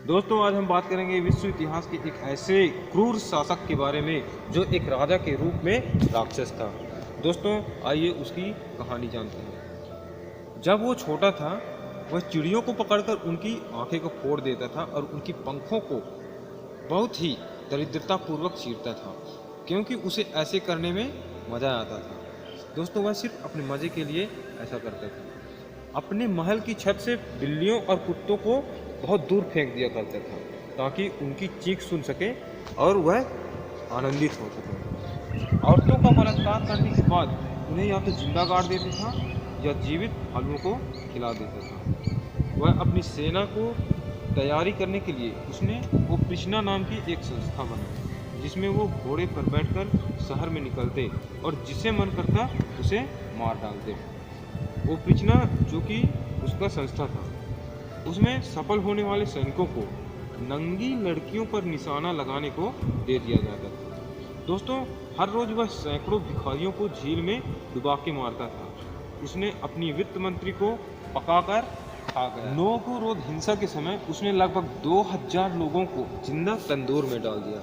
दोस्तों आज हम बात करेंगे विश्व इतिहास के एक ऐसे क्रूर शासक के बारे में जो एक राजा के रूप में राक्षस था। दोस्तों आइए उसकी कहानी जानते हैं। जब वो छोटा था वह चिड़ियों को पकड़कर उनकी आंखें को फोड़ देता था और उनकी पंखों को बहुत ही दरिद्रतापूर्वक चीरता था, क्योंकि उसे ऐसे करने में मज़ा आता था। दोस्तों वह सिर्फ अपने मज़े के लिए ऐसा करता था। अपने महल की छत से बिल्लियों और कुत्तों को बहुत दूर फेंक दिया करता था ताकि उनकी चीख सुन सके और वह आनंदित हो सके। औरतों का बलात्कार करने के बाद उन्हें या तो जिंदा गाड़ देता था या जीवित भालुओं को खिला देता था। वह अपनी सेना को तैयारी करने के लिए उसने ओप्रिशना नाम की एक संस्था बनाई, जिसमें वो घोड़े पर बैठकर शहर में निकलते और जिसे मन करता उसे मार डालते। ओप्रिशना जो कि उसका संस्था था, उसमें सफल होने वाले सैनिकों को नंगी लड़कियों पर निशाना लगाने को दे दिया जाता था। दोस्तों हर रोज वह सैकड़ों भिखारियों को झील में डुबा के मारता था। उसने अपनी वित्त मंत्री को पकाकर खा गया। नो को रोध हिंसा के समय उसने लगभग 2000 लोगों को जिंदा तंदूर में डाल दिया।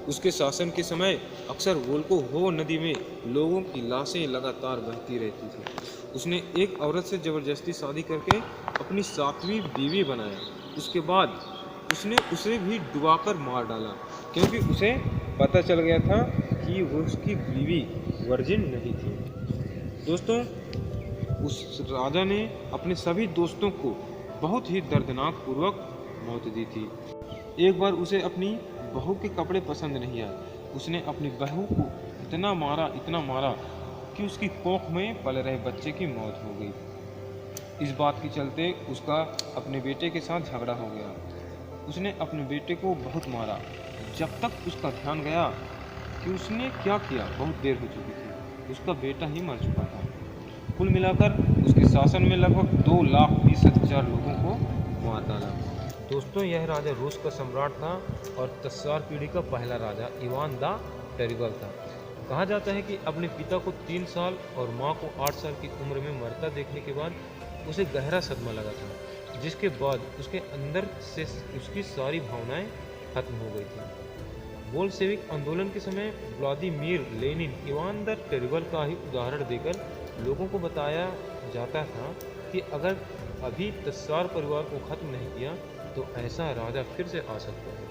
उसके शासन के समय अक्सर वोल्को हो नदी में लोगों की लाशें लगातार बहती रहती थी। उसने एक औरत से ज़बरदस्ती शादी करके अपनी 7वीं बीवी बनाया। उसके बाद उसने उसे भी डुबाकर मार डाला, क्योंकि उसे पता चल गया था कि वो उसकी बीवी वर्जिन नहीं थी। दोस्तों उस राजा ने अपने सभी दोस्तों को बहुत ही दर्दनाक पूर्वक मौत दी थी। एक बार उसे अपनी बहू के कपड़े पसंद नहीं आए। उसने अपनी बहू को इतना मारा कि उसकी कोख में पल रहे बच्चे की मौत हो गई। इस बात के चलते उसका अपने बेटे के साथ झगड़ा हो गया। उसने अपने बेटे को बहुत मारा, जब तक उसका ध्यान गया कि उसने क्या किया। बहुत देर हो चुकी थी, उसका बेटा ही मर चुका था। कुल मिलाकर उसके शासन में लगभग 2,20,000 लोगों को मार डाला। दोस्तों यह राजा रूस का सम्राट था और तस्सार पीढ़ी का पहला राजा इवान द टेरिबल था। कहा जाता है कि अपने पिता को 3 साल और मां को 8 साल की उम्र में मरता देखने के बाद उसे गहरा सदमा लगा था, जिसके बाद उसके अंदर से उसकी सारी भावनाएं खत्म हो गई थी। बोल्शेविक आंदोलन के समय Vladimir Lenin Ivan the terrible का ही उदाहरण देकर लोगों को बताया जाता था कि अगर अभी तस्सार परिवार को खत्म नहीं किया तो ऐसा राजा फिर से आ सकता है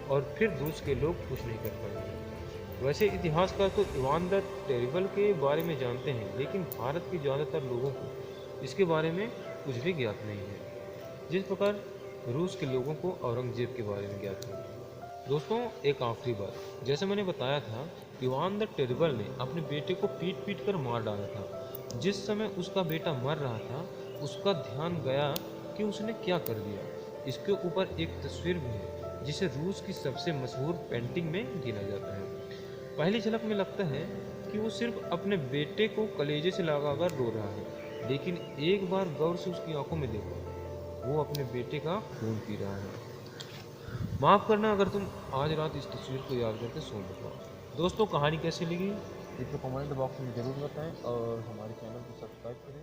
और फिर रूस के लोग कुछ नहीं कर पाएंगे। वैसे इतिहासकार तो इवान द टेरिबल के बारे में जानते हैं, लेकिन भारत के ज़्यादातर लोगों को इसके बारे में कुछ भी ज्ञात नहीं है, जिस प्रकार रूस के लोगों को औरंगजेब के बारे में ज्ञात है। दोस्तों एक आखिरी बात, जैसे मैंने बताया था, इवान द टेरिबल ने अपने बेटे को पीट पीट कर मार डाला था। जिस समय उसका बेटा मर रहा था उसका ध्यान गया कि उसने क्या कर दिया। इसके ऊपर एक तस्वीर भी है जिसे रूस की सबसे मशहूर पेंटिंग में गिना जाता है। पहली झलक में लगता है कि वो सिर्फ अपने बेटे को कलेजे से लगाकर रो रहा है, लेकिन एक बार गौर से उसकी आंखों में देखो, वो अपने बेटे का खून पी रहा है। माफ़ करना अगर तुम आज रात इस तस्वीर को याद करके सो जाओ। दोस्तों कहानी कैसी लगी कृपया कमेंट बॉक्स में ज़रूर बताएं और हमारे चैनल को सब्सक्राइब करें।